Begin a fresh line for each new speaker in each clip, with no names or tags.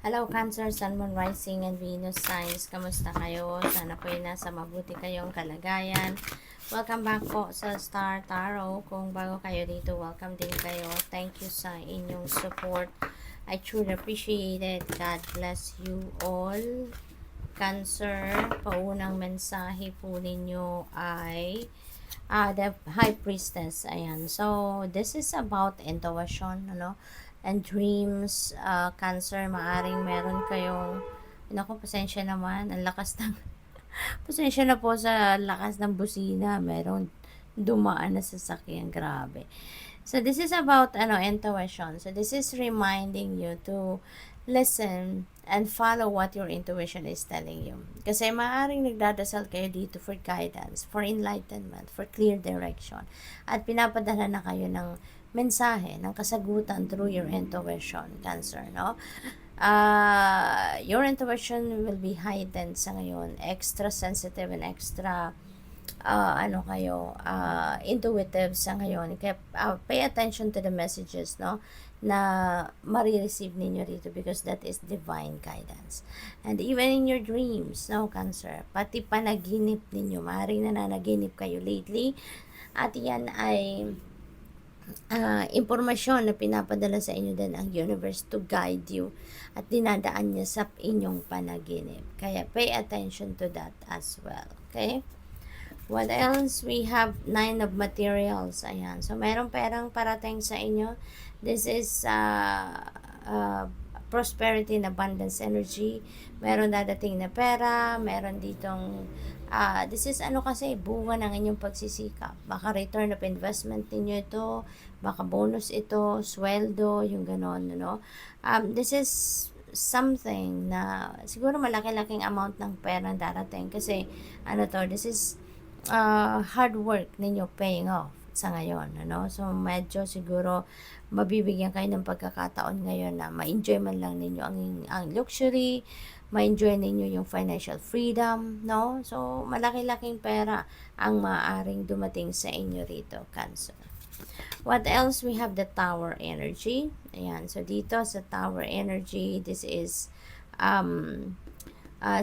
Hello, Cancer, Sun, Moon, Rising, and Venus signs. Kamusta kayo? Sana po ay nasa mabuti kayong kalagayan. Welcome back po sa Star Tarot. Kung bago kayo dito, welcome din kayo. Thank you sa inyong support. I truly appreciate it. God bless you all. Cancer, paunang mensahe po ninyo ay the High Priestess. Ayan. So, this is about intuition, ano? And dreams, Cancer, maaring meron kayong, naku, pasensya naman, ang lakas ng, pasensya na po sa lakas ng busina, meron dumaan na sasakyan, grabe. So, this is about, intuition. So, this is reminding you to listen and follow what your intuition is telling you. Kasi maaring nagdadasal kayo dito for guidance, for enlightenment, for clear direction. At pinapadala na kayo ng mensahe, ng kasagutan through your intuition, Cancer, no? Your intuition will be heightened sa ngayon, extra sensitive and extra intuitive sa ngayon. Kaya pay attention to the messages, no, na marireceive ninyo rito, because that is divine guidance. And even in your dreams, no, Cancer, pati panaginip ninyo, maaaring nananaginip kayo lately, at yan ay impormasyon na pinapadala sa inyo din ang universe to guide you, at dinadaan niya sa inyong panaginip. Kaya pay attention to that as well. Okay? What else? We have 9 of materials. Ayan. So, mayroong perang parating sa inyo. This is prosperity and abundance energy. Meron dadating na pera. Meron ditong, this is kasi, bunga ng inyong pagsisikap. Baka return of investment ninyo ito. Baka bonus ito. Sweldo. Yung ganon, no? This is something na siguro malaki-laking amount ng pera darating. Kasi, this is hard work ninyo paying off sa ngayon, ano? So, medyo siguro mabibigyan kayo ng pagkakataon ngayon na ma-enjoy man lang ninyo ang luxury, ma-enjoy ninyo yung financial freedom, no? So, malaki-laking pera ang maaaring dumating sa inyo rito, Cancer. What else? We have the Tower energy. Ayan. So, dito sa Tower energy, this is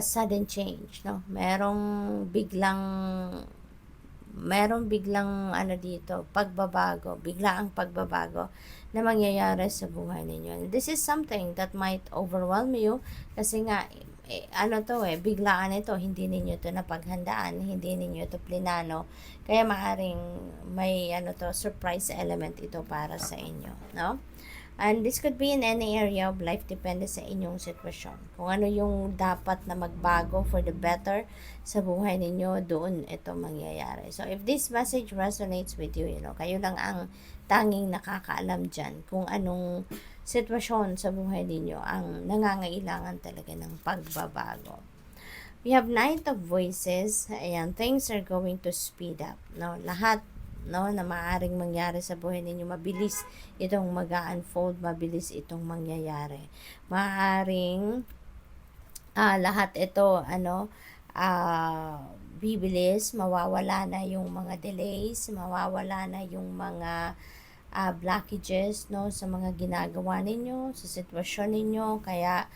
sudden change, no? Merong biglang dito, pagbabago, biglaang pagbabago na mangyayari sa buhay ninyo. This is something that might overwhelm you, kasi nga biglaan ito, hindi ninyo ito napaghandaan, hindi ninyo ito plinano, kaya maaring may surprise element ito para sa inyo, no? And this could be in any area of life, depende sa inyong sitwasyon. Kung ano yung dapat na magbago for the better sa buhay ninyo, doon ito mangyayari. So, if this message resonates with you, kayo lang ang tanging nakakaalam dyan kung anong sitwasyon sa buhay ninyo ang nangangailangan talaga ng pagbabago. We have Knight of Voices. Ayan, things are going to speed up, no? Lahat, no, na maaaring mangyari sa buhay ninyo, mabilis itong mag-unfold, mabilis itong mangyayari. Maaaring lahat ito bibilis, mawawala na yung mga delays, mawawala na yung mga blockages, no, sa mga ginagawa ninyo, sa sitwasyon ninyo. Kaya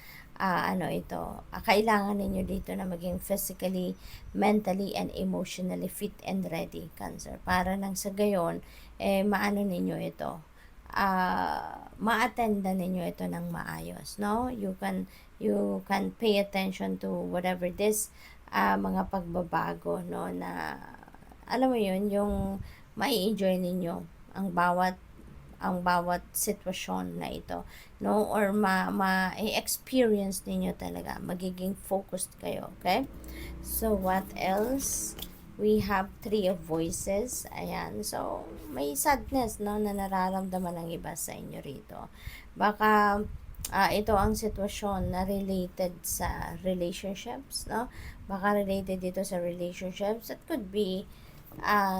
kailangan ninyo dito na maging physically, mentally, and emotionally fit and ready, Cancer. Para nang sa gayon, maano ninyo ito, ma-attenda ninyo ito ng maayos, no? You can pay attention to whatever this, mga pagbabago, no, na, alam mo yun, yung mai-enjoy ninyo ang bawat sitwasyon na ito, no, or ma-experience ninyo talaga, magiging focused kayo. Okay, so what else? We have 3 of Voices. Ayan, so may sadness, no, na nararamdaman ng iba sa inyo rito. Baka ito ang sitwasyon na related sa relationships, no? Baka related dito sa relationships. It could be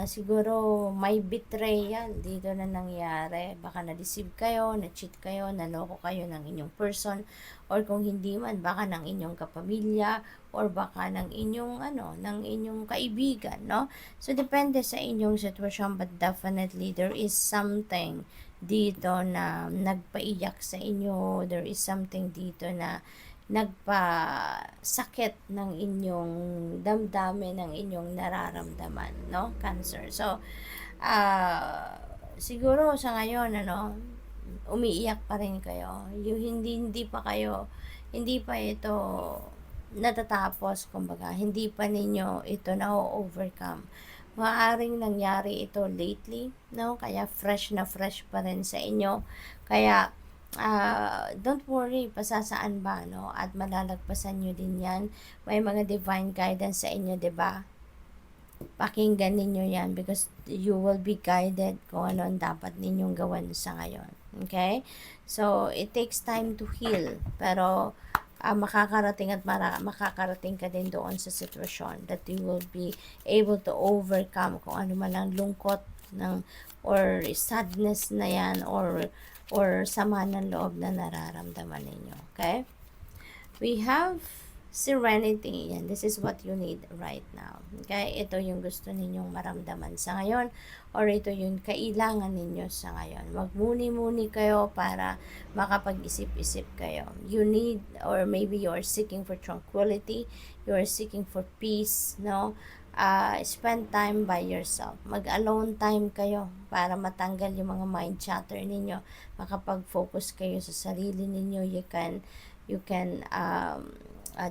siguro may betrayal dito na nangyari. Baka na-deceive kayo, na-cheat kayo, naloko kayo ng inyong person, or kung hindi man, baka ng inyong kapamilya, or baka ng inyong ng inyong kaibigan, no? So depende sa inyong sitwasyon, but definitely there is something dito na nagpaiyak sa inyo. There is something dito na nagpasakit ng inyong damdamin, ng inyong nararamdaman, no? Cancer. So, siguro sa ngayon, umiiyak pa rin kayo. Yung hindi pa ito natatapos, kumbaga, hindi pa ninyo ito na-overcome. Maaring nangyari ito lately, no? Kaya fresh na fresh pa rin sa inyo. Kaya, don't worry, pasasaan ba, no? At malalagpasan nyo din yan. May mga divine guidance sa inyo, 'di ba? Pakinggan ninyo yan because you will be guided kung ano ang dapat ninyong gawin sa ngayon. Okay? So, it takes time to heal. Pero, makakarating at makakarating ka din doon sa sitwasyon that you will be able to overcome kung ano man ang lungkot ng or sadness na yan or sama ng loob na nararamdaman ninyo. Okay? We have serenity. Yan, this is what you need right now. Okay? Ito yung gusto ninyong maramdaman sa ngayon or ito yung kailangan ninyo sa ngayon. Magmuni-muni kayo para makapag-isip-isip kayo. You need, or maybe you are seeking for tranquility, you are seeking for peace, no? Spend time by yourself. Mag-alone time kayo para matanggal yung mga mind chatter ninyo. Makapag-focus kayo sa sarili ninyo. You can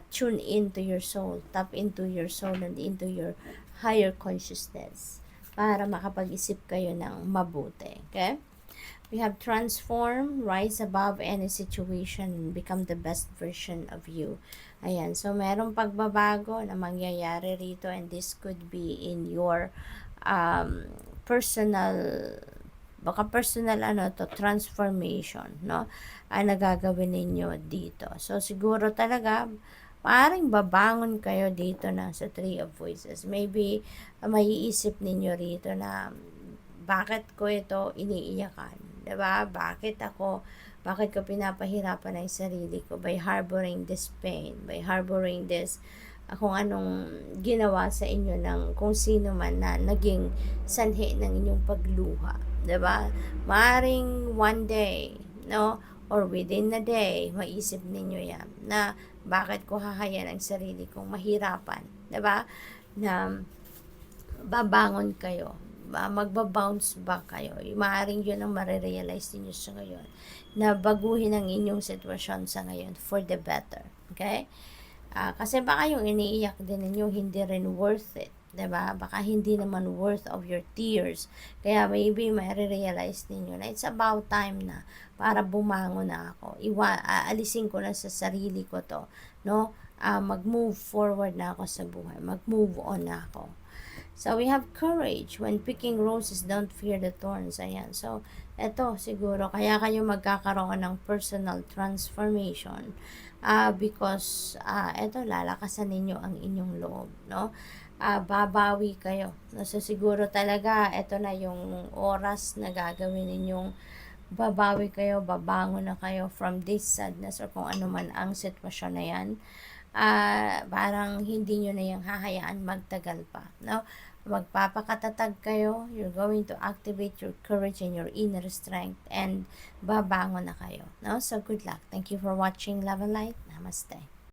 tune into your soul, tap into your soul and into your higher consciousness para makapag-isip kayo ng mabuti. Okay? We have transform, rise above any situation, and become the best version of you. Ayan. So, merong pagbabago na mangyayari rito and this could be in your personal transformation, no? Nagagawin ninyo dito. So, siguro talaga, maaaring babangon kayo dito na sa Three of Voices. Maybe, maiisip ninyo rito na, bakit ko ito iniiyakan? Diba? Bakit ko pinapahirapan ang sarili ko by harboring this pain, by harboring this, kung anong ginawa sa inyo ng kung sino man na naging sanhi ng inyong pagluha. Diba? Maaring one day, no? Or within a day, maisip ninyo yan na bakit ko hahayan ang sarili kong mahirapan. Diba? Na babangon kayo. Magbabounce back kayo. Maaring yun ang marirealize ninyo sa ngayon. Na baguhin ang inyong sitwasyon sa ngayon for the better. Okay? Kasi baka yung iniiyak din ninyo hindi rin worth it. Diba? Baka hindi naman worth of your tears. Kaya maybe marirealize ninyo na it's about time na para bumangon na ako. Alisin ko na sa sarili ko to. No? Mag-move forward na ako sa buhay. Mag-move on na ako. So, we have courage. When picking roses, don't fear the thorns. Ayan. So, eto siguro. Kaya kayo magkakaroon ng personal transformation. Because, eto, lalakasan ninyo ang inyong loob. No? Babawi kayo. So, siguro talaga, eto na yung oras na gagawin ninyong babawi kayo, babangon na kayo from this sadness or kung ano man ang sitwasyon na yan. Parang hindi nyo na yung hahayaan magtagal pa. No? Magpapakatatag kayo. You're going to activate your courage and your inner strength and babangon na kayo. No? So, good luck. Thank you for watching Love and Light. Namaste.